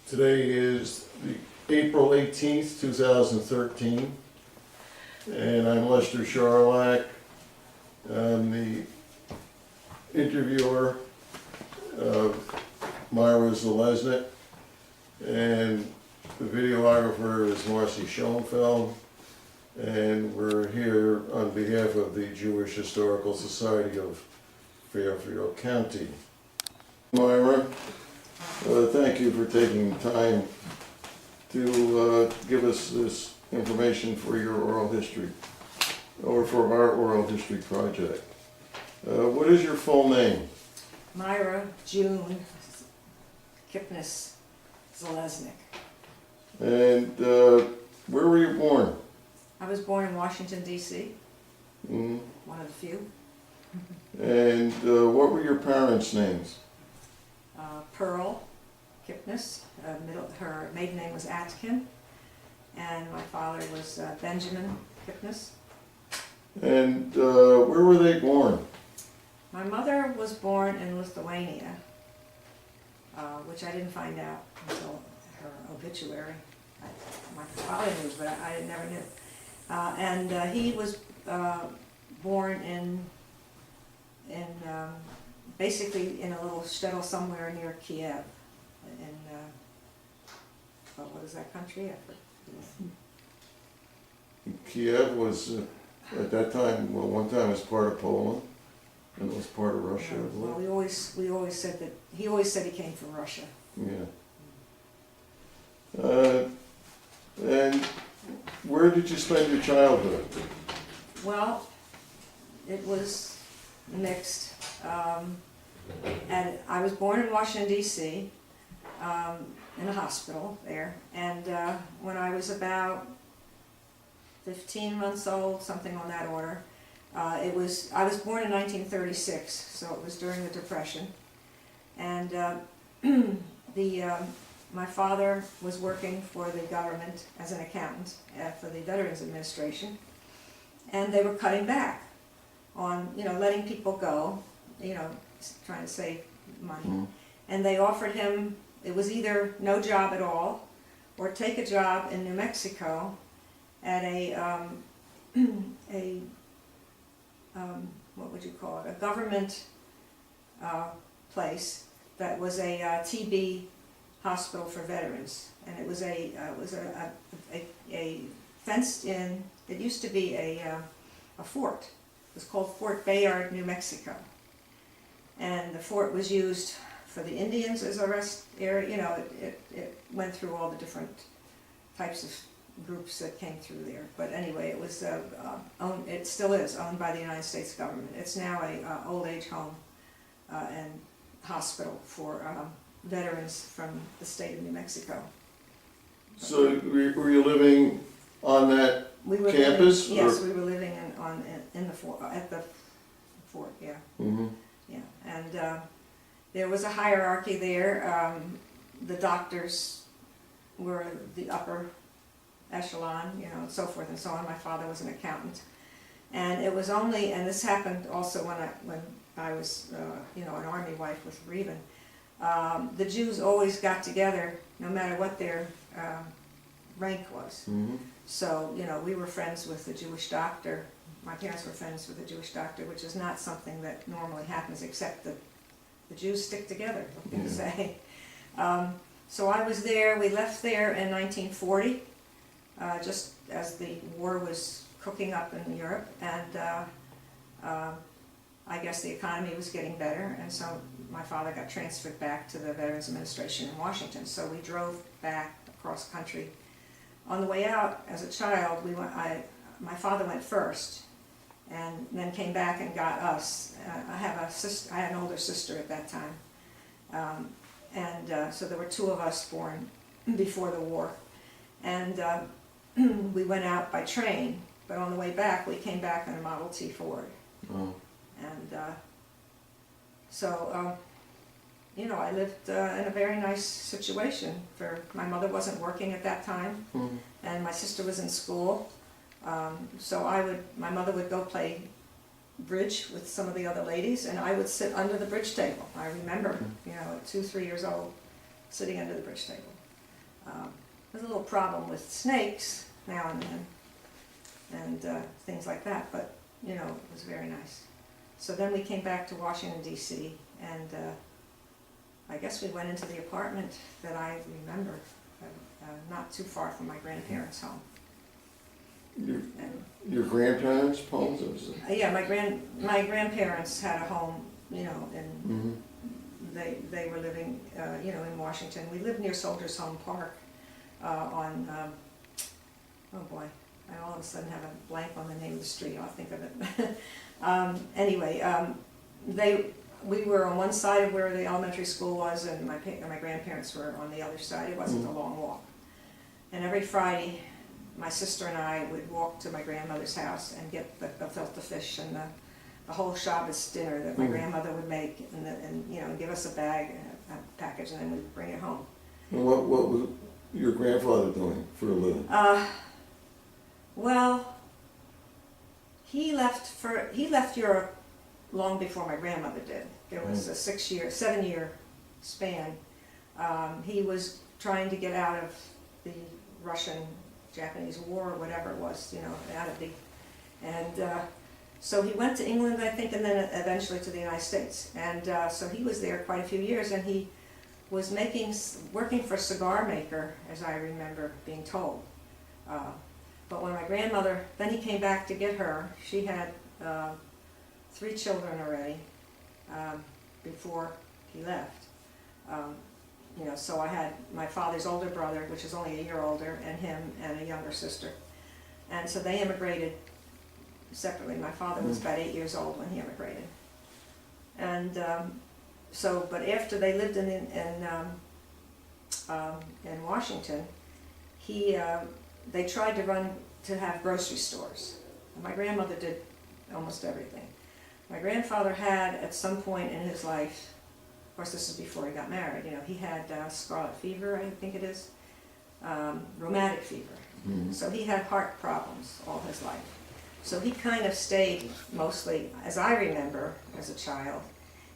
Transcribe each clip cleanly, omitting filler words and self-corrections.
Today is April 18th, 2013, and I'm Lester Sharlach. I'm the interviewer of Myra Zeleznik, and the videographer is Marcy Schoenfeld, and we're here on behalf of the Jewish Historical Society of Fairfield County. Myra, thank you for taking time to give us this information for your oral history, or for our oral history project. What is your full name? Myra June Zeleznik. And where were you born? I was born in Washington, D.C., Mm. one of the few. And what were your parents' names? Pearl Kipnis, her maiden name was Atkin, and my father was Benjamin Kipnis. And where were they born? My mother was born in Lithuania, which I didn't find out until her obituary. My father knew, but I never knew. And he was born in basically in a little shtetl somewhere near Kiev. What is that country? I forget. Kiev was, at that time, well, one time it was part of Poland, and it was part of Russia. Well, we always said that he always said he came from Russia. Yeah. And where did you spend your childhood? Well, it was mixed. And I was born in Washington, D.C., in a hospital there. And when I was about 15 months old, something on that order, I was born in 1936, so it was during the Depression. And my father was working for the government as an accountant for the Veterans Administration, and they were cutting back on, letting people go, trying to save money. Mm. And they offered him, it was either no job at all, or take a job in New Mexico at what would you call it, a government place that was a TB hospital for veterans. And it was a fenced in, it used to be a fort. It was called Fort Bayard, New Mexico. And the fort was used for the Indians as a rest area. It went through all the different types of groups that came through there. But anyway, it was owned, it still is owned by the United States government. It's now a old age home and hospital for veterans from the state of New Mexico. So were you living on that campus? Yes, we were living in the fort, at the fort, yeah. Mm-hmm. Yeah, and there was a hierarchy there. The doctors were the upper echelon, and so forth and so on. My father was an accountant, and it was only, and this happened also when I was, an army wife with Reuben. The Jews always got together, no matter what their rank was. Mm-hmm. So, we were friends with the Jewish doctor. My parents were friends with the Jewish doctor, which is not something that normally happens, except that the Jews stick together, what can you say. So I was there, we left there in 1940, just as the war was cooking up in Europe, and I guess the economy was getting better, and so my father got transferred back to the Veterans Administration in Washington. So we drove back across country. On the way out, as a child, my father went first, and then came back and got us. I had an older sister at that time, and so there were two of us born before the war, and we went out by train. But on the way back, we came back in a Model T Ford, and so I lived in a very nice situation. My mother wasn't working at that time, and my sister was in school. So my mother would go play bridge with some of the other ladies, and I would sit under the bridge table. I remember, at 2, 3 years old, sitting under the bridge table. there's a little problem with snakes now and then, and things like that, but, you know, it was very nice. So then we came back to Washington DC, and I guess we went into the apartment that I remember, not too far from my grandparents' home. Your grandparents' homes? Yeah, my grandparents had a home, you know, and Mm-hmm. they were living, you know, in Washington. We lived near Soldiers Home Park on, oh boy, I all of a sudden have a blank on the name of the street. I'll think of it. Anyway, we were on one side of where the elementary school was, and my grandparents were on the other side. It wasn't a long walk. And every Friday, my sister and I would walk to my grandmother's house and get the gefilte fish and the whole Shabbos dinner that my grandmother would make, and you know, give us a bag, a package, and then we'd bring it home. And what was your grandfather doing for a living? Well, he left Europe long before my grandmother did. There was a 7-year span. He was trying to get out of the Russian-Japanese War, or whatever it was, you know, so he went to England, I think, and then eventually to the United States. And so he was there quite a few years, and he was working for a cigar maker, as I remember being told. But when my grandmother, then he came back to get her. She had 3 children already before he left. You know, so I had my father's older brother, which is only a year older, and him, and a younger sister. And so they immigrated separately. My father was about 8 years old when he immigrated. And but after they lived in Washington, they tried to have grocery stores. And my grandmother did almost everything. My grandfather had, at some point in his life, of course this is before he got married, you know, he had scarlet fever, I think it is, rheumatic fever. Mm-hmm. So he had heart problems all his life. So he kind of stayed mostly, as I remember as a child,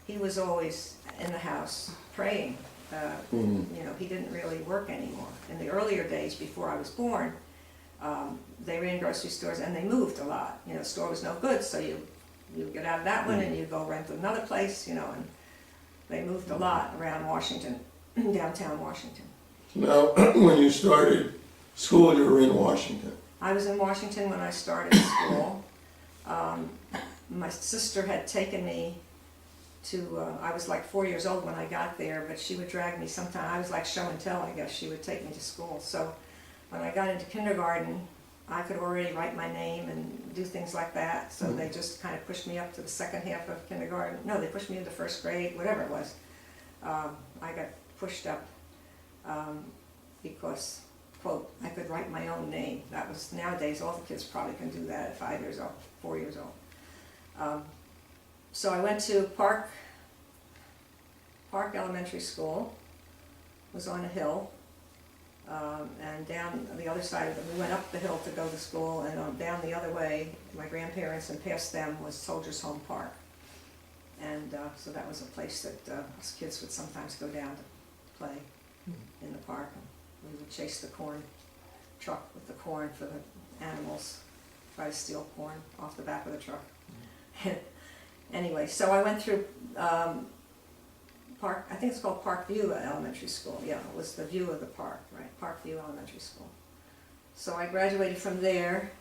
he was always in the house praying. You know, he didn't really work anymore. In the earlier days before I was born, they ran grocery stores and they moved a lot. You know, the store was no good, so you get out of that one and you go rent another place, you know, and they moved a lot around Washington, downtown Washington. Now, when you started school, you were in Washington. I was in Washington when I started school. My sister had taken me to, I was like 4 years old when I got there, but she would drag me sometime. I was like show and tell, I guess. She would take me to school. So when I got into kindergarten, I could already write my name and do things like that. So they just kind of pushed me up to the second half of kindergarten. No, they pushed me into first grade, whatever it was. I got pushed up because, quote, I could write my own name. That was, nowadays, all the kids probably can do that at 5 years old, 4 years old. So I went to Park Elementary School, was on a hill, and down the other side of it, we went up the hill to go to school, and down the other way, my grandparents, and past them was Soldiers Home Park. And so that was a place that us kids would sometimes go down to play in the park. And we would chase the corn truck with the corn for the animals, try to steal corn off the back of the truck. Anyway, so I went through Park, I think it's called Parkview Elementary School. Yeah, it was the view of the park, right? Parkview Elementary School. So I graduated from there.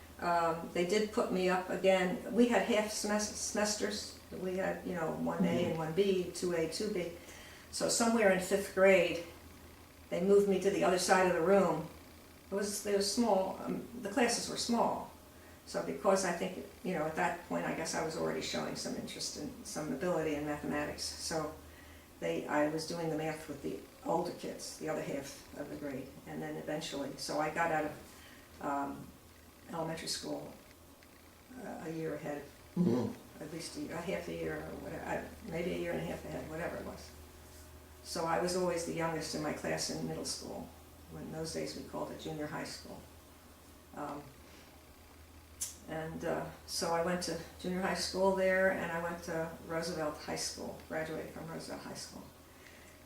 They did put me up again. We had half semesters. We had, you know, 1A and 1B, 2A, 2B. So somewhere in 5th grade, they moved me to the other side of the room. They were small. The classes were small. So because I think, you know, at that point, I guess I was already showing some interest in some ability in mathematics. So I was doing the math with the older kids, the other half of the grade, and then eventually, so I got out of elementary school a year ahead, at least a half a year or whatever, maybe a year and a half ahead, whatever it was. So I was always the youngest in my class in middle school. When in those days we called it junior high school. So I went to junior high school there, and I went to Roosevelt High School, graduated from Roosevelt High School.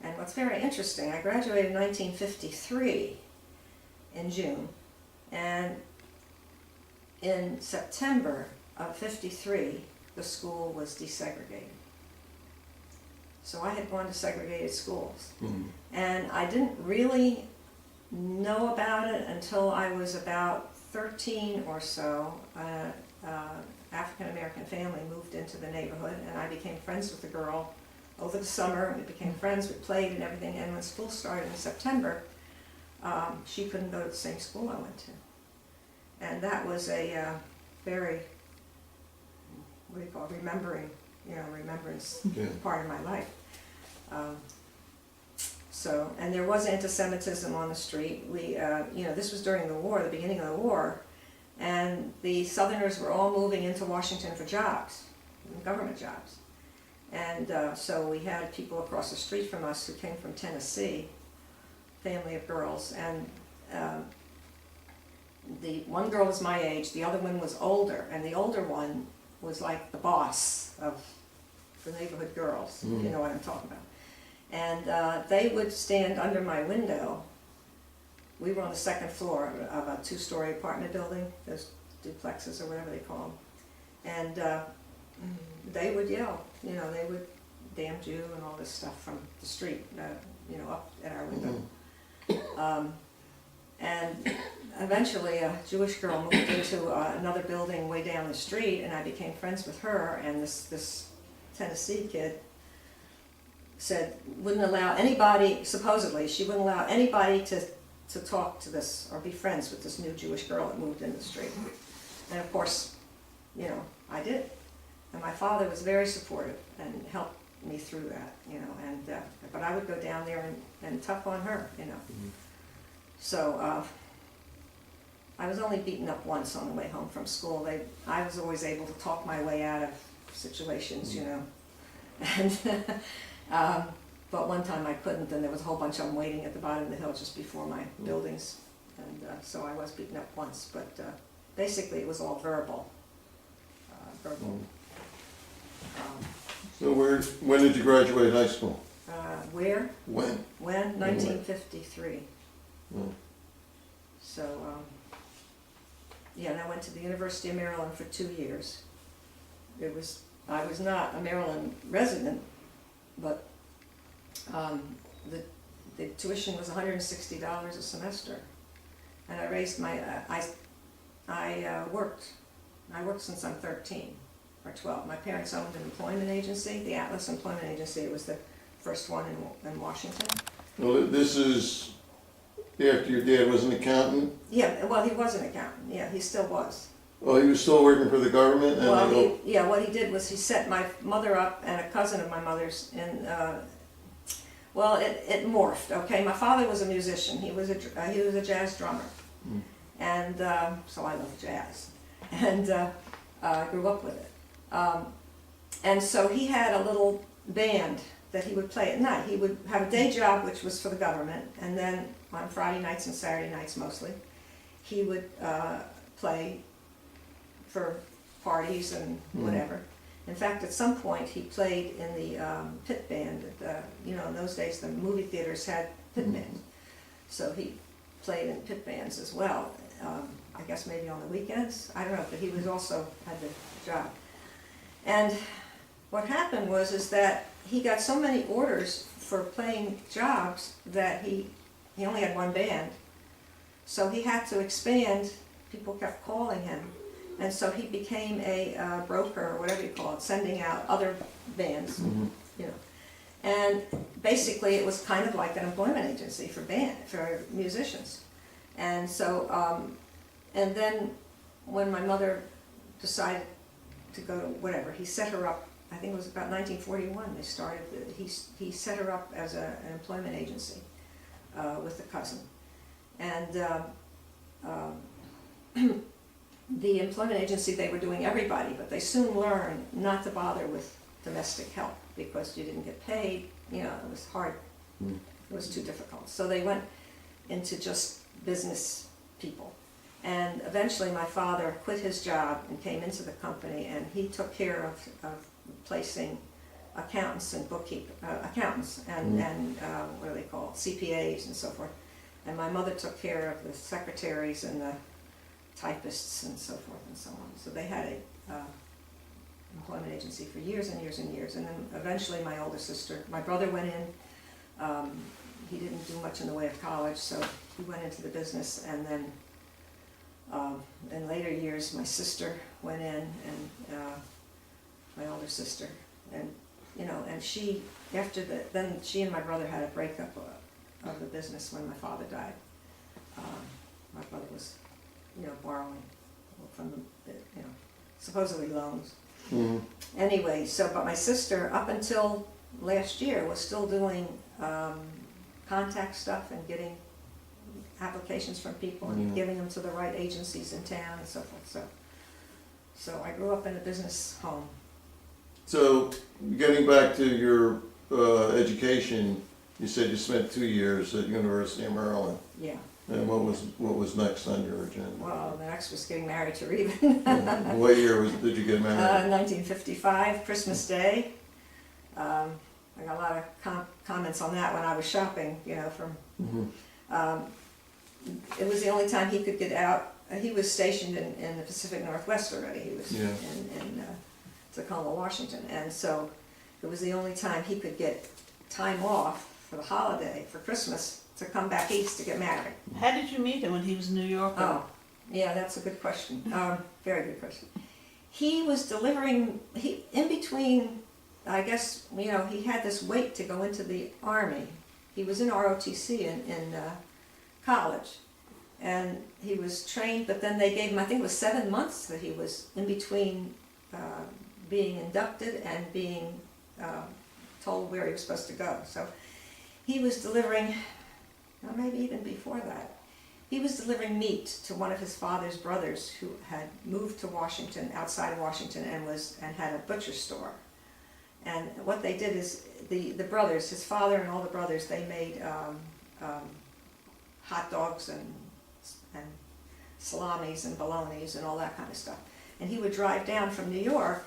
And what's very interesting, I graduated in 1953, in June, and in September of '53, the school was desegregated. So I had gone to segregated schools, and I didn't really know about it until I was about 13 or so. African-American family moved into the neighborhood, and I became friends with the girl over the summer. We became friends, we played and everything, and when school started in September, she couldn't go to the same school I went to. And that was a very, what do you call it, remembrance part of my life. So, and there was anti-Semitism on the street. We, this was during the war, the beginning of the war, and the Southerners were all moving into Washington for jobs, government jobs. And so we had people across the street from us who came from Tennessee, family of girls, and the one girl was my age, the other one was older, and the older one was like the boss of the neighborhood girls, if you know what I'm talking about. And they would stand under my window. We were on the second floor of a two-story apartment building, those duplexes or whatever they call them. And they would yell, they would damn Jew and all this stuff from the street, up at our window. And eventually a Jewish girl moved into another building way down the street, and I became friends with her, and this Tennessee kid wouldn't allow anybody, supposedly, she wouldn't allow anybody to talk to this or be friends with this new Jewish girl that moved in the street. And of course, I did. And my father was very supportive and helped me through that, but I would go down there and tough on her, So I was only beaten up once on the way home from school. I was always able to talk my way out of situations, and but one time I couldn't, and there was a whole bunch of them waiting at the bottom of the hill just before my buildings, and so I was beaten up once, but basically it was all verbal. So when did you graduate high school? Where? When? When? 1953. So, and I went to the University of Maryland for 2 years. I was not a Maryland resident, but the tuition was $160 a semester, and I raised my, I worked since I'm 13 or 12. My parents owned an employment agency, the Atlas Employment Agency. It was the first one in Washington. Well, this is after your dad was an accountant? Yeah, well, he was an accountant. Yeah, he still was. Well, he was still working for the government? And Well, what he did was he set my mother up and a cousin of my mother's in, it morphed, okay? My father was a musician. He was a jazz drummer. And so I love jazz. And I grew up with it. And so he had a little band that he would play at night. He would have a day job, which was for the government, and then on Friday nights and Saturday nights mostly, he would play for parties and whatever. In fact, at some point, he played in the pit band. In those days, the movie theaters had pit bands. So he played in pit bands as well. I guess maybe on the weekends. I don't know, but he was also had the job. And what happened is that he got so many orders for playing jobs that he only had one band. So he had to expand. People kept calling him. And so he became a broker, or whatever you call it, sending out other bands, And basically it was kind of like an employment agency for musicians. And so, and then when my mother decided to go to whatever, he set her up, I think it was about 1941, they started, he set her up as an employment agency with a cousin. And the employment agency, they were doing everybody, but they soon learned not to bother with domestic help because you didn't get paid, it was hard, it was too difficult. So they went into just business people. And eventually my father quit his job and came into the company, and he took care of placing accountants and accountants and what do they call it, CPAs and so forth. and my mother took care of the secretaries and the typists and so forth and so on. So they had a employment agency for years and years and years. And then eventually my older sister, my brother went in. He didn't do much in the way of college, so he went into the business. And then in later years, my sister went in, and my older sister, and and she, after then she and my brother had a breakup of the business when my father died. My brother was, borrowing from the, supposedly loans. Mm-hmm. Anyway, but my sister, up until last year, was still doing contact stuff and getting applications from people and giving them to the right agencies in town and so forth. So I grew up in a business home. So, getting back to your education, you said you spent 2 years at University of Maryland. Yeah. And what was next on your agenda? Well, the next was getting married to Reuben. What year did you get married? 1955, Christmas Day. I got a lot of comments on that when I was shopping, from. Mm-hmm. It was the only time he could get out. He was stationed in the Pacific Northwest already. He was in Tacoma, Washington, and so it was the only time he could get time off for the holiday, for Christmas, to come back east to get married. How did you meet him when he was in New York? Oh, yeah, that's a good question. Very good question. He was delivering, in between, I guess, he had this wait to go into the Army. He was in ROTC in college, and he was trained, but then they gave him, I think it was 7 months that he was in between being inducted and being told where he was supposed to go. So he was delivering, or maybe even before that, he was delivering meat to one of his father's brothers who had moved to Washington, outside of Washington, and had a butcher store. And what they did is, the brothers, his father and all the brothers, they made hot dogs and salamis and bolognas and all that kind of stuff. And he would drive down from New York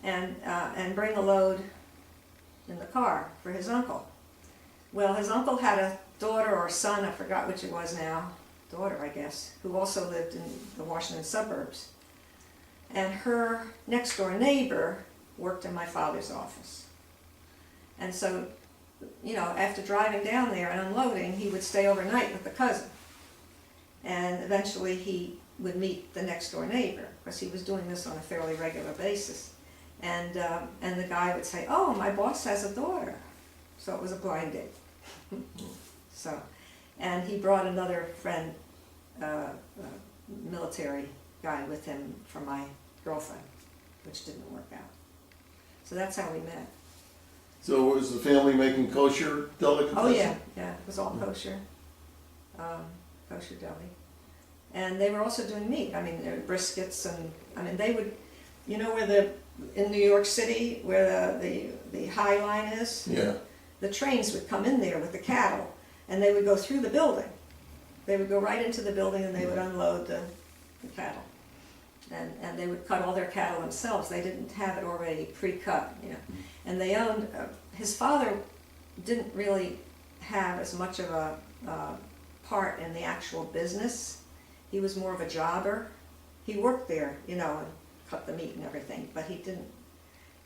and bring a load in the car for his uncle. Well, his uncle had a daughter or son, I forgot which it was now, daughter I guess, who also lived in the Washington suburbs. And her next door neighbor worked in my father's office. And so, after driving down there and unloading, he would stay overnight with the cousin. And eventually he would meet the next door neighbor, because he was doing this on a fairly regular basis. And the guy would say, "Oh, my boss has a daughter." So it was a blind date. And he brought another friend, military guy with him for my girlfriend, which didn't work out. So that's how we met. So was the family making kosher delicacies? Oh yeah, it was all kosher, kosher deli. And they were also doing meat. I mean, there were briskets, and they would, where in New York City, where the High Line is? Yeah. The trains would come in there with the cattle, and they would go through the building. They would go right into the building, and they would unload the cattle. And they would cut all their cattle themselves. They didn't have it already pre-cut, And they owned, his father didn't really have as much of a part in the actual business. He was more of a jobber. He worked there, and cut the meat and everything, but he didn't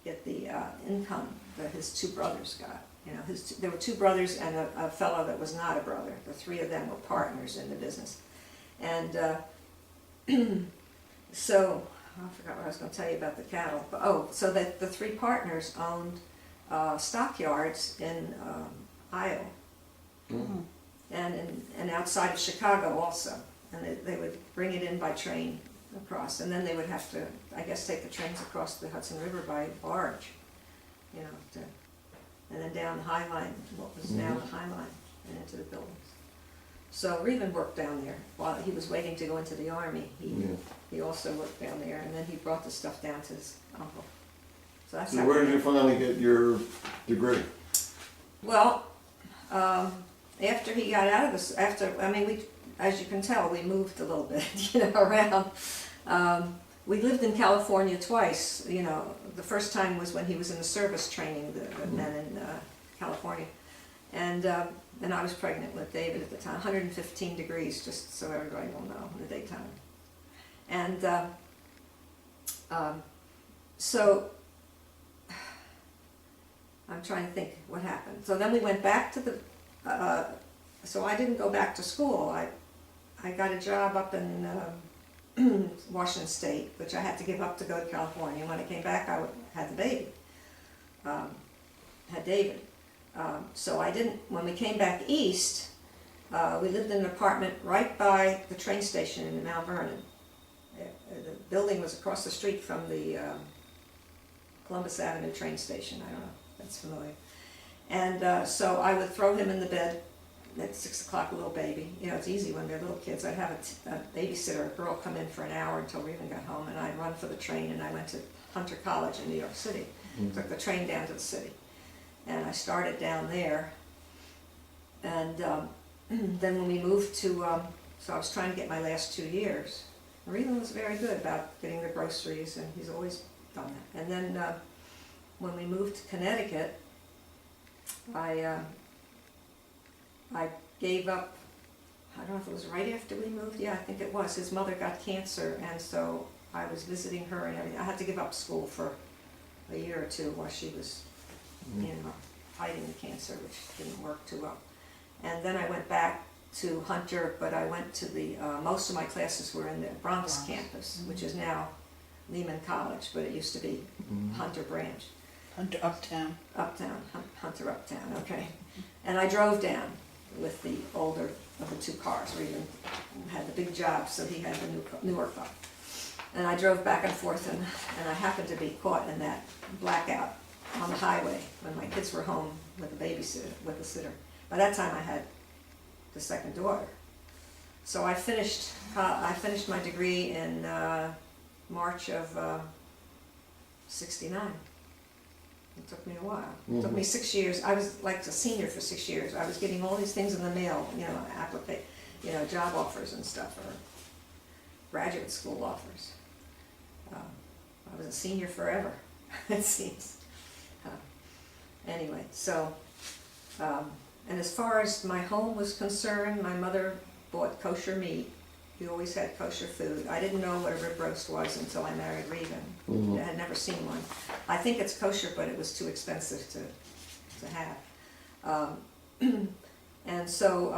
get the income that his two brothers got. There were two brothers and a fellow that was not a brother. The three of them were partners in the business. And so, I forgot what I was going to tell you about the cattle. But, so that the three partners owned stockyards in Iowa. Mm-hmm. And outside of Chicago also. And they would bring it in by train across. And then they would have to, I guess, take the trains across the Hudson River by barge, and then down the High Line, what was now the High Line, and into the buildings. So Reuben worked down there while he was waiting to go into the Army. He also worked down there, and then he brought the stuff down to his uncle. So that's how. Where did you finally get your degree? Well, after he got out of this, as you can tell, we moved a little bit, around. We lived in California twice, the first time was when he was in the service training, the men in California. And I was pregnant with David at the time, 115 degrees, just so everybody will know, in the daytime. And so I'm trying to think what happened. So then we went back to the, so I didn't go back to school. I got a job up in Washington State, which I had to give up to go to California. When I came back, I had the baby, had David. So I didn't, when we came back east, we lived in an apartment right by the train station in Mount Vernon. The building was across the street from the Columbus Avenue train station. I don't know if that's familiar. And so I would throw him in the bed at 6 o'clock, a little baby. You know, it's easy when they're little kids. I'd have a babysitter, a girl, come in for an hour until we even got home, and I'd run for the train, and I went to Hunter College in New York City. Took the train down to the city. And I started down there. And then when we moved to, so I was trying to get my last 2 years. Regan was very good about getting the groceries, and he's always done that. And then when we moved to Connecticut, I gave up, I don't know if it was right after we moved, yeah, I think it was. His mother got cancer, and so I was visiting her and everything. I had to give up school for a year or two while she was, you know, fighting the cancer, which didn't work too well. And then I went back to Hunter, but I went to the, most of my classes were in the Bronx campus, which is now Lehman College, but it used to be Hunter Branch. Hunter Uptown. Hunter Uptown, okay. And I drove down with the older of the two cars. Regan had the big job, so he had the newer car. And I drove back and forth, and I happened to be caught in that blackout on the highway when my kids were home with a babysitter, with a sitter. By that time I had the second daughter. So I finished my degree in March of '69. It took me a while. It took me 6 years. I was like a senior for 6 years. I was getting all these things in the mail, you know, job offers and stuff, or graduate school offers. I was a senior forever, it seems. Anyway, so, and as far as my home was concerned, my mother bought kosher meat. We always had kosher food. I didn't know what a rib roast was until I married Regan. I had never seen one. I think it's kosher, but it was too expensive to have. And so,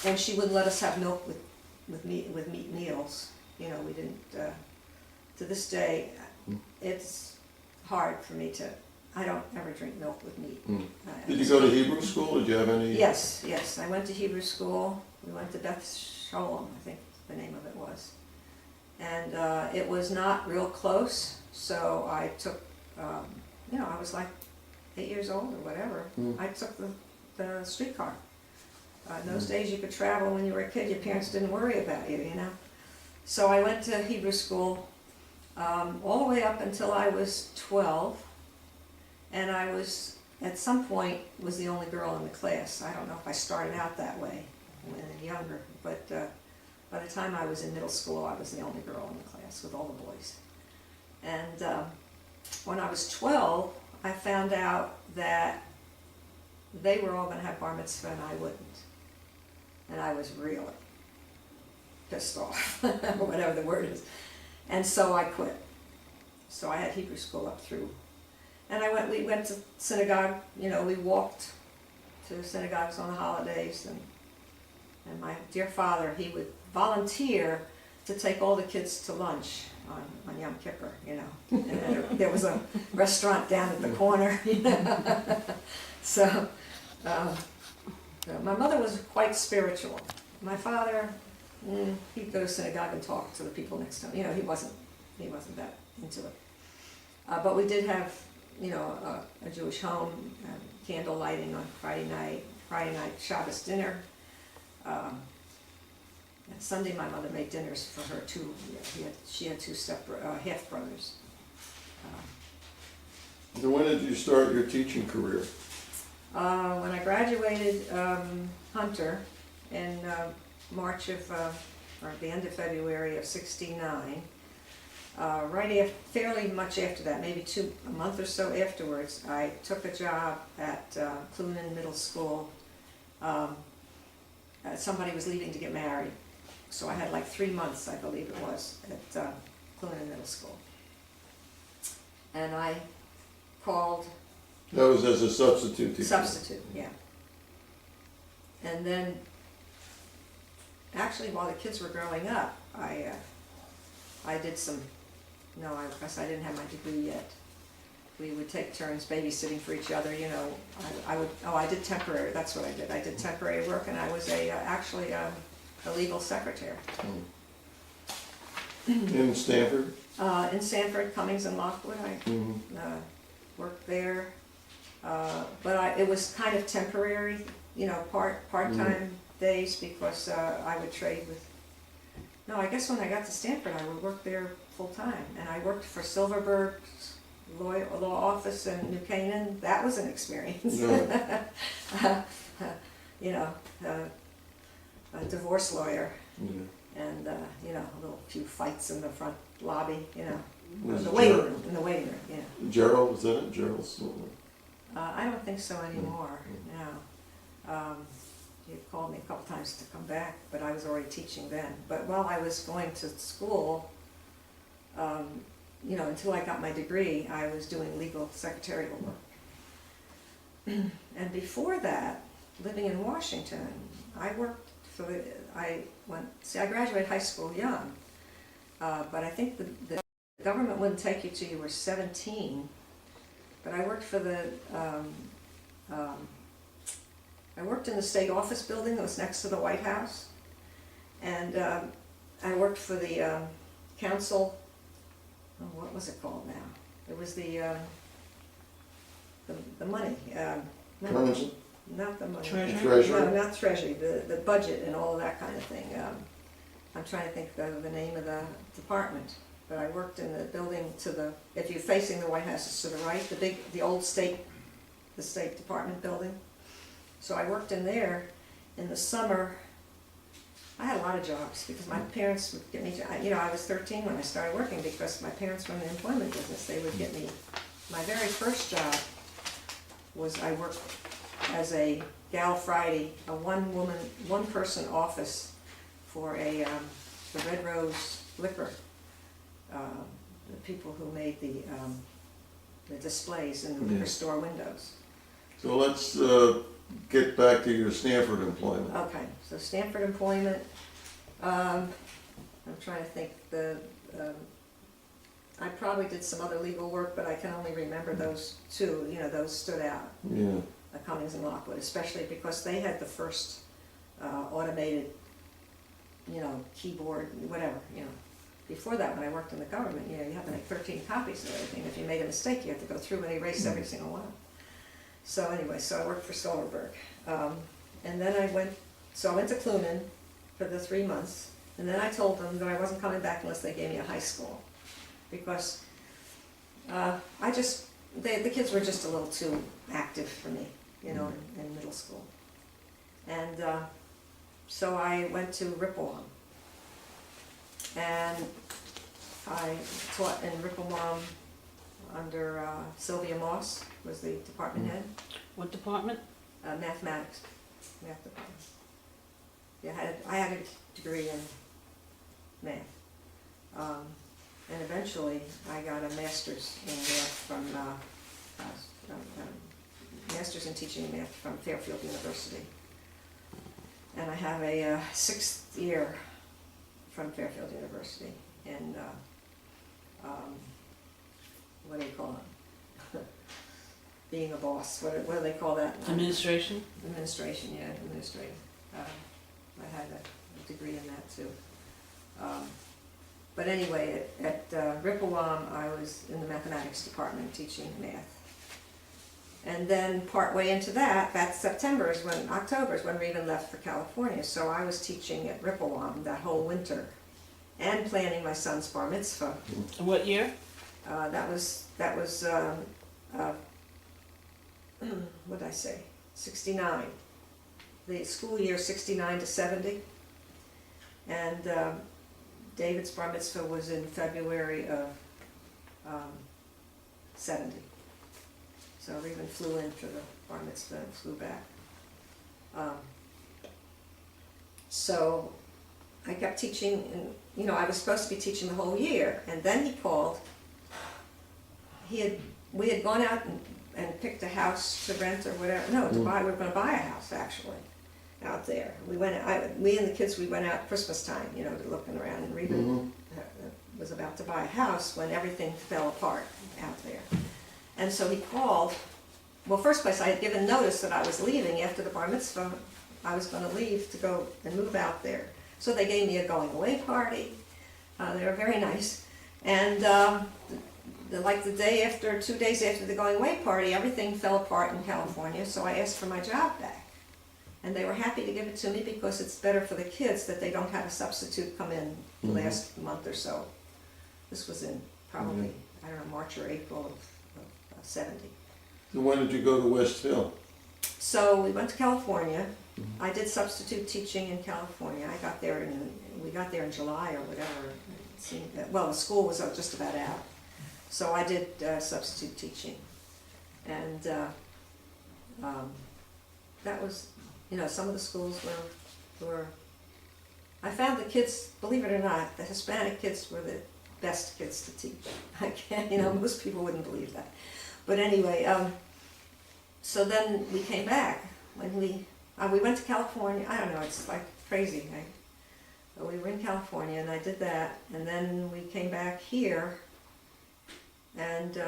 and she wouldn't let us have milk with meat meals. You know, we didn't, to this day, it's hard for me to, I don't ever drink milk with meat. Did you go to Hebrew school? Did you have any? Yes, I went to Hebrew school. We went to Beth Shalom, I think the name of it was. And it was not real close, so I took, you know, I was like 8 years old or whatever. I took the streetcar. In those days you could travel when you were a kid, your parents didn't worry about you, you know. So I went to Hebrew school all the way up until I was 12, and I was, at some point, was the only girl in the class. I don't know if I started out that way when younger, but by the time I was in middle school, I was the only girl in the class with all the boys. And when I was 12, I found out that they were all going to have bar mitzvah and I wouldn't. And I was really pissed off, or whatever the word is. And so I quit. So I had Hebrew school up through. And we went to synagogue, you know, we walked to synagogues on the holidays, and my dear father, he would volunteer to take all the kids to lunch on Yom Kippur, you know. And there was a restaurant down at the corner, you know. So, my mother was quite spiritual. My father, he'd go to synagogue and talk to the people next to him. You know, he wasn't that into it. But we did have, you know, a Jewish home, candle lighting on Friday night Shabbos dinner. And Sunday my mother made dinners for her too. She had two half brothers. So when did you start your teaching career? When I graduated Hunter in March of, or at the end of February of '69, fairly much after that, maybe a month or so afterwards, I took a job at Clunan Middle School. Somebody was leaving to get married, so I had like 3 months, I believe it was, at Clunan Middle School. And I called. That was as a substitute teacher? Substitute, yeah. And then, actually, while the kids were growing up, I did some, no, I guess I didn't have my degree yet. We would take turns babysitting for each other, you know. I did temporary, that's what I did. I did temporary work, and I was actually a legal secretary. In Stanford? In Sanford, Cummings, and Lockwood. I worked there. But it was kind of temporary, you know, part-time days, because I would trade with. No, I guess when I got to Stanford, I would work there full-time, and I worked for Silverberg's law office in New Canaan. That was an experience. Yeah. You know, a divorce lawyer, Yeah. and you know, a few fights in the front lobby, you know, Was in the it waiting room, yeah. Gerald, was that it? Gerald Stewart? I don't think so anymore, no. He called me a couple times to come back, but I was already teaching then. But while I was going to school, you know, until I got my degree, I was doing legal secretarial work. And before that, living in Washington, I worked for I graduated high school young, but I think the government wouldn't take you till you were 17. But I worked for I worked in the state office building that was next to the White House, and I worked for the council. Oh, what was it called now? It was the money. Currency? Not the money. Treasury? No, not treasury. The budget and all of that kind of thing. I'm trying to think of the name of the department. But I worked in the building if you're facing the White House, it's to the right, the old State Department building. So I worked in there in the summer. I had a lot of jobs because my parents would get me, you know, I was 13 when I started working because my parents were in the employment business. They would get me, my very first job was I worked as a Gal Friday, a one-person office for the Red Rose Liquor. The people who made the displays in the liquor store windows. So let's get back to your Stanford employment. Okay, so Stanford employment, I'm trying to think, I probably did some other legal work, but I can only remember those two, you know, those stood out. Yeah. Cummings and Lockwood, especially because they had the first automated, you know, keyboard, whatever, you know. Before that, when I worked in the government, you know, you had to make 13 copies of everything. If you made a mistake, you had to go through and erase every single one. So anyway, so I worked for Silverberg. And then I went to Clunan for the 3 months, and then I told them that I wasn't coming back unless they gave me a high school. Because the kids were just a little too active for me, you know, in middle school. And so I went to Ripplewood. And I taught in Ripplewood under Sylvia Moss, was the department head. What department? Mathematics, math department. Yeah, I had a degree in math. And eventually I got a master's in math from, master's in teaching math from Fairfield University. And I have a 6th year from Fairfield University in, what do you call it? Being a boss, what do they call that? Administration? Administration, yeah, administrative. I had a degree in that too. But anyway, at Ripplewood, I was in the mathematics department teaching math. And then partway into that October is when Raven left for California. So I was teaching at Ripplewood that whole winter and planning my son's bar mitzvah. What year? That was what did I say? 69. The school year 69 to 70. And David's bar mitzvah was in February of 70. So Reuben flew in for the bar mitzvah and flew back. So I kept teaching, and you know, I was supposed to be teaching the whole year, and then he called. We had gone out and picked a house to rent or whatever. No, to buy. We were going to buy a house actually out there. We and the kids, we went out Christmas time, you know, looking around, and Reuben was about to buy a house when everything fell apart out there. And so he called. Well, first place, I had given notice that I was leaving after the bar mitzvah. I was going to leave to go and move out there. So they gave me a going away party. They were very nice. And like the day after, 2 days after the going away party, everything fell apart in California. So I asked for my job back. And they were happy to give it to me because it's better for the kids that they don't have a substitute come in the last month or so. This was in probably, I don't know, March or April of 70. So when did you go to West Hill? So we went to California. I did substitute teaching in California. We got there in July or whatever. It seemed well, the school was just about out. So I did substitute teaching. And that was, you know, some of the schools were, I found the kids, believe it or not, the Hispanic kids were the best kids to teach. I can't, you know, most people wouldn't believe that. But anyway, so then we came back. When we went to California. I don't know, it's like crazy, right? But we were in California and I did that, and then we came back here, and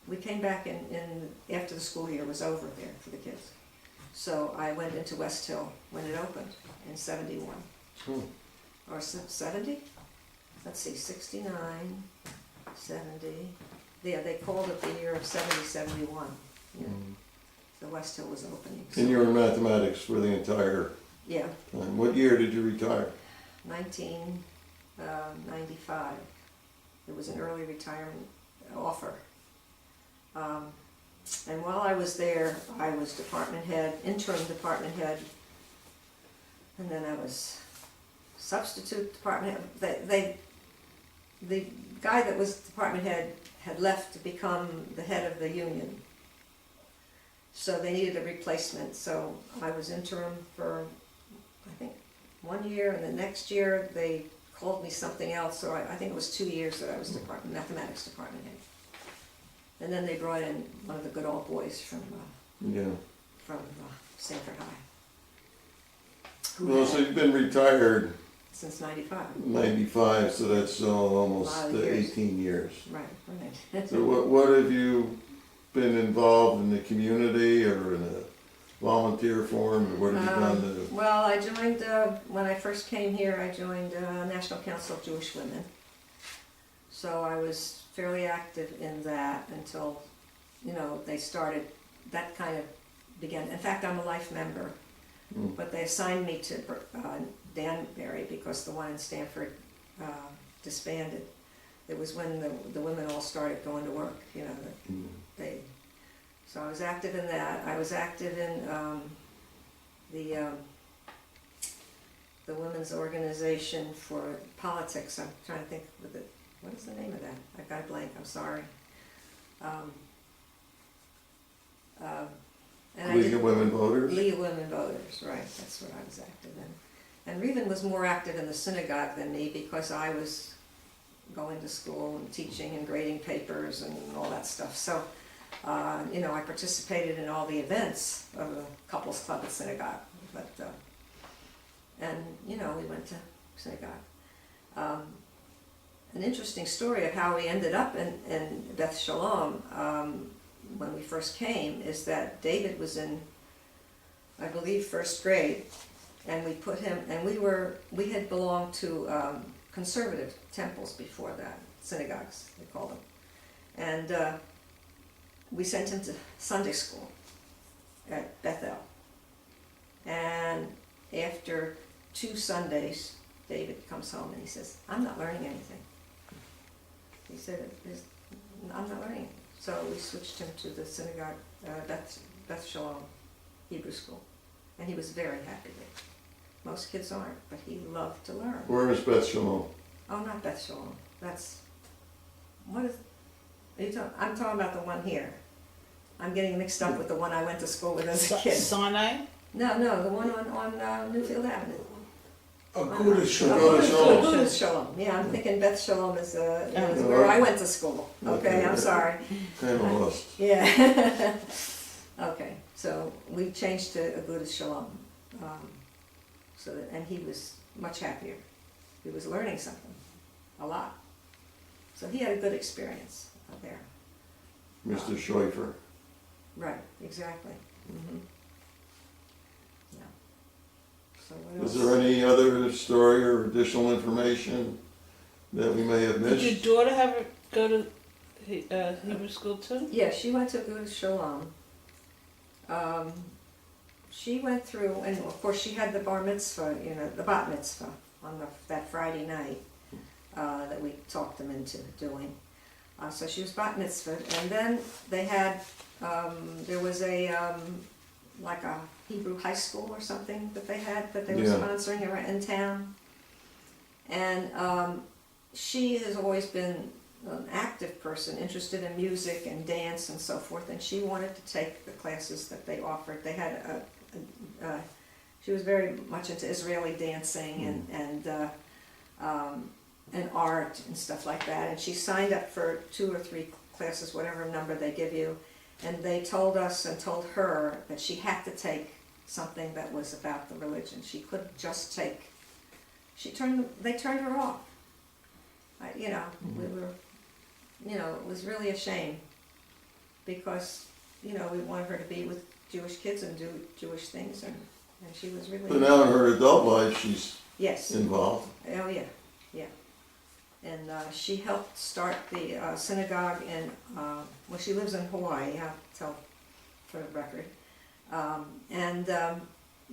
we came back in after the school year was over there for the kids. So I went into West Hill when it opened in 71. Or 70? Let's see, 69, 70. Yeah, they called it the year of 70, 71. Yeah. The West Hill was opening. So. And you were in mathematics for the entire Yeah. time. What year did you retire? 1995. It was an early retirement offer. And while I was there, I was department head, interim department head, and then I was substitute department head. The guy that was department head had left to become the head of the union. So they needed a replacement, so I was interim for, I think, 1 year, and the next year they called me something else, so I think it was 2 years that I was mathematics department head. And then they brought in one of the good old boys from Sanford High. Well, so you've been retired since 95. 95, so that's almost years. 18 years. Right. So what have you been involved in the community or in a volunteer form, or what have you done? Well, I joined, when I first came here, I joined National Council of Jewish Women. So I was fairly active in that until, you know, they started, that kind of began. In fact, I'm a life member, but they assigned me to Danbury because the one in Stanford disbanded. It was when the women all started going to work, you know, so I was active in that. I was active in the women's organization for politics. I'm trying to think with it. What is the name of that? I got a blank. I'm sorry. League of Women Voters? League of Women Voters, right. That's what I was active in. And Reuben was more active in the synagogue than me because I was going to school and teaching and grading papers and all that stuff. So, you know, I participated in all the events of the couples club at synagogue. But, and, you know, we went to synagogue. An interesting story of how we ended up in Beth Shalom when we first came is that David was in, I believe, first grade, and we put him, and we had belonged to conservative temples before that, synagogues, they call them. And we sent him to Sunday school at Bethel. And after 2 Sundays, David comes home and he says, I'm not learning anything. He said, I'm not learning. So we switched him to the synagogue, Beth Shalom Hebrew School. And he was very happy there. Most kids aren't, but he loved to learn. Where is Beth Shalom? Oh, not Beth Shalom. That's, what is, are you talking, I'm talking about the one here. I'm getting mixed up with the one I went to school with as a kid. Sinai? No, the one on Newfield Avenue. Agudas Shalom. Agudas Shalom. Yeah, I'm thinking Beth Shalom is where I went to school. Okay, I'm sorry. Kind of lost. Yeah. Okay, so we changed to Agudas Shalom. So that, and he was much happier. He was learning something, a lot. So he had a good experience out there. Mr. Schleifer. Right, exactly. Mm-hmm. Yeah. So what Is else? there any other story or additional information that we may have Did missed? your daughter have go to Hebrew school too? Yeah, she went to Agudas Shalom. She went through, and of course she had the bar mitzvah, the bat mitzvah on that Friday night that we talked them into doing. So she was bat mitzvah, and then they had, there was like a Hebrew high school or something that they were Yeah. sponsoring around in town. And she has always been an active person, interested in music and dance and so forth, and she wanted to take the classes that they offered. They had she was very much into Israeli dancing and art and stuff like that, and she signed up for 2 or 3 classes, whatever number they give you, and they told us and told her that she had to take something that was about the religion. She couldn't just take, they turned her off. We were, it was really a shame, because, we wanted her to be with Jewish kids and do Jewish things, and she was really... But now in her adult life, she's Yes. involved. Oh, yeah. And she helped start the synagogue in, she lives in Hawaii, I'll tell for the record.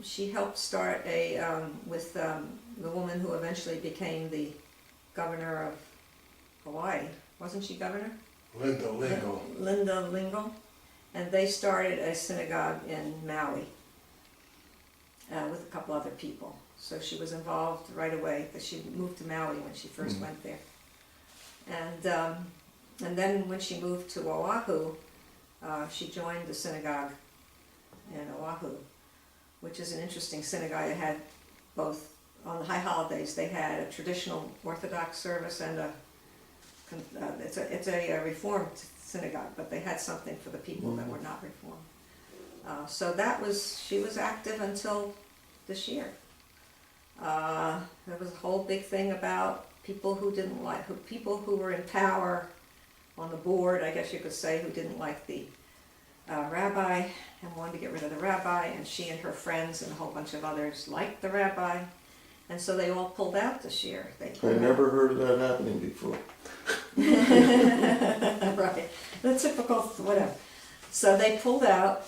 She helped start with the woman who eventually became the governor of Hawaii. Wasn't she governor? Linda Lingo. Linda Lingle. And they started a synagogue in Maui with a couple other people. So she was involved right away, because she moved to Maui when she first went there. And then when she moved to Oahu, she joined the synagogue in Oahu, which is an interesting synagogue. It had both, on the high holidays, they had a traditional Orthodox service and it's a Reformed synagogue, but they had something for the people that were not Reformed. So she was active until this year. There was a whole big thing about people people who were in power on the board, I guess you could say, who didn't like the rabbi and wanted to get rid of the rabbi, and she and her friends and a whole bunch of others liked the rabbi, and so they all pulled out this year. I never heard of that happening before. Right, the typical whatever. So they pulled out,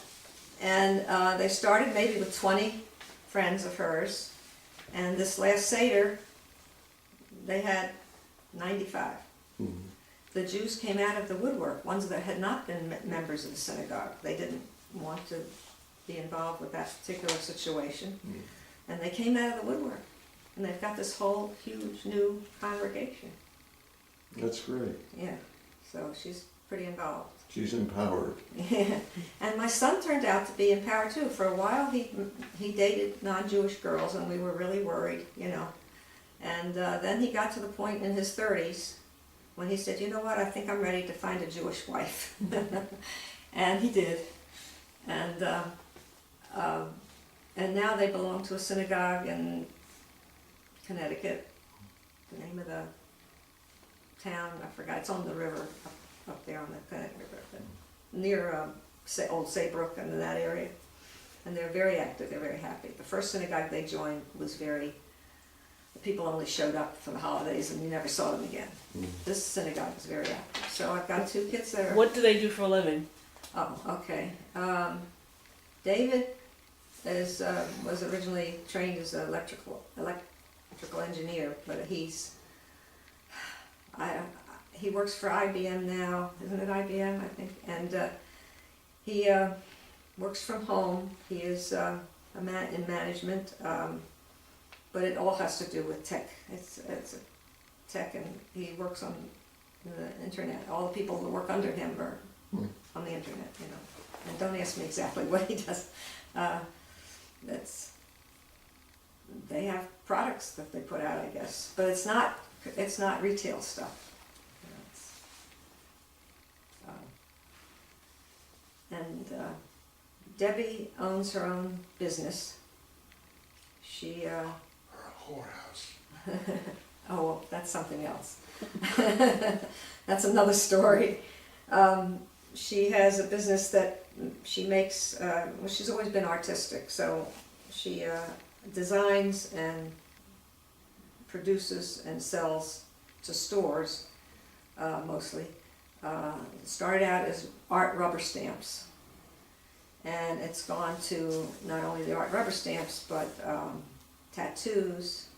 and they started maybe with 20 friends of hers, and this last Seder, they had 95. Mm-hmm. The Jews came out of the woodwork, ones that had not been members of the synagogue. They didn't want to be involved with that particular situation, and they came out of the woodwork, and they've got this whole huge new congregation. That's great. Yeah, so she's pretty involved. She's empowered. Yeah, and my son turned out to be empowered too. For a while, he dated non-Jewish girls, and we were really worried, And then he got to the point in his 30s when he said, "You know what? I think I'm ready to find a Jewish wife," and he did. And now they belong to a synagogue in Connecticut. The name of the town, I forgot. It's on the river up there on the Connecticut River, near Old Saybrook and in that area. And they're very active. They're very happy. The first synagogue they joined was the people only showed up for the holidays and you never saw them again. This synagogue is very active. So I've got 2 kids there. What do they do for a living? Oh, okay. David was originally trained as an electrical engineer, but he works for IBM now. Isn't it IBM, I think? And he works from home. He is in management, but it all has to do with tech. It's a tech, and he works on the internet. All the people that work under him are on the internet, you know. And don't ask me exactly what he does. They have products that they put out, I guess, but it's not retail stuff. You know, and Debbie owns her own business. She Her whorehouse. oh, well, that's something else. That's another story. She has a business that she makes, well, she's always been artistic, so she designs and produces and sells to stores, mostly. Started out as art rubber stamps, and it's gone to not only the art rubber stamps, but tattoos,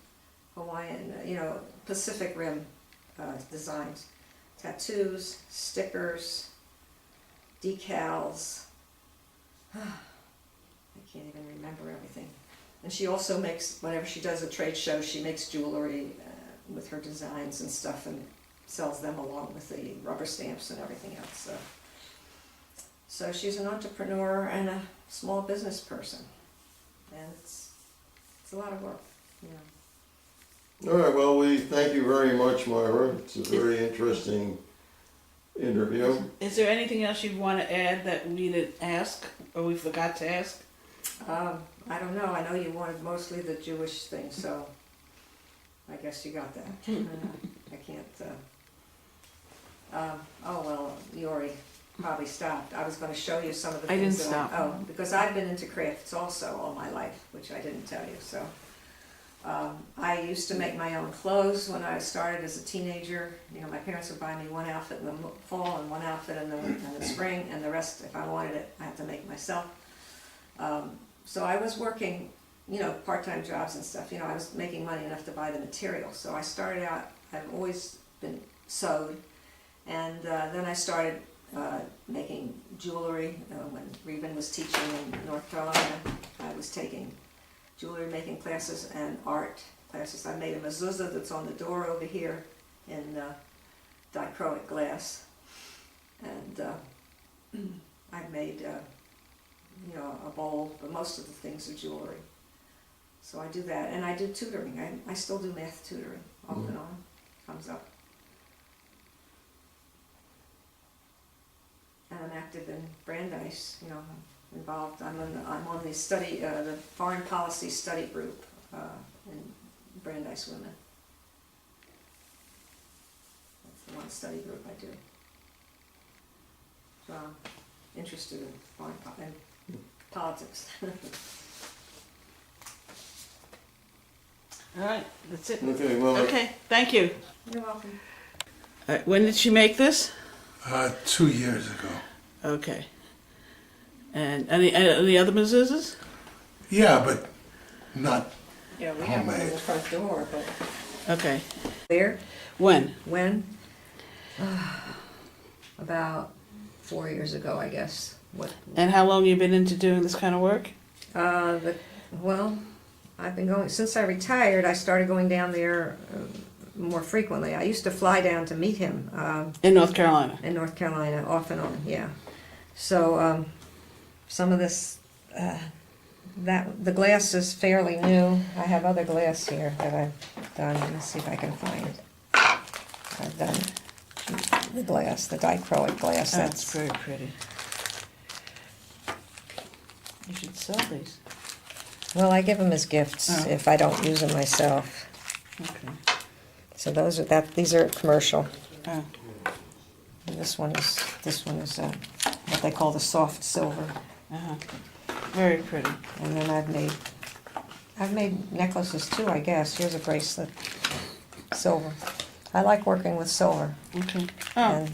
Hawaiian, you know, Pacific Rim designs, tattoos, stickers, decals. I can't even remember everything. And she also makes, whenever she does a trade show, she makes jewelry with her designs and stuff and sells them along with the rubber stamps and everything else. So she's an entrepreneur and a small business person. And it's a lot of work, you know. All right, well, we thank you very much, Myra. It's a very interesting interview. Is there anything else you want to add that we didn't ask or we forgot to ask? I don't know. I know you wanted mostly the Jewish thing, so I guess you got that. I can't. Oh well, you already probably stopped. I was going to show you some of the I things. didn't stop. Oh, because I've been into crafts also all my life, which I didn't tell you. So I used to make my own clothes when I started as a teenager. You know, my parents would buy me one outfit in the fall and one outfit in the spring, and the rest, if I wanted it, I had to make myself. So I was working, you know, part-time jobs and stuff. You know, I was making money enough to buy the material. So I started out, I've always been sewed, and then I started making jewelry. When Reuben was teaching in North Carolina, I was taking jewelry making classes and art classes. I made a mezuzah that's on the door over here in dichroic glass, and I made you know, a bowl, but most of the things are jewelry. So I do that, and I do tutoring. I still do math tutoring off and on. Comes up. And I'm active in Brandeis. You know, I'm involved. I'm on the study, the foreign policy study group in Brandeis Women. That's the one study group I do. So I'm interested in foreign politics. All right, that's it. Okay, well, Okay, thank you. You're welcome. All right, when did she make this? 2 years ago. Okay. And any other mezuzahs? Yeah, but not Yeah, we have one on the homemade. front door, but. Okay. There? When? When? About 4 years ago, I guess. And how long you been into doing this kind of work? Well, I've been going, since I retired, I started going down there more frequently. I used to fly down to meet him In North Carolina. in North Carolina, off and on, yeah. So some of this, the glass is fairly new. I have other glass here that I've done. Let's see if I can find it. I've done the glass, the dichroic glass. That's very pretty. You should sell these. Well, I give them as gifts Oh. if I don't use them myself. Okay. So these are commercial. Oh, And this one is what they call the soft silver. uh-huh. Very pretty. And then I've made necklaces too, I guess. Here's a bracelet, silver. I like working with silver. Okay. Oh, And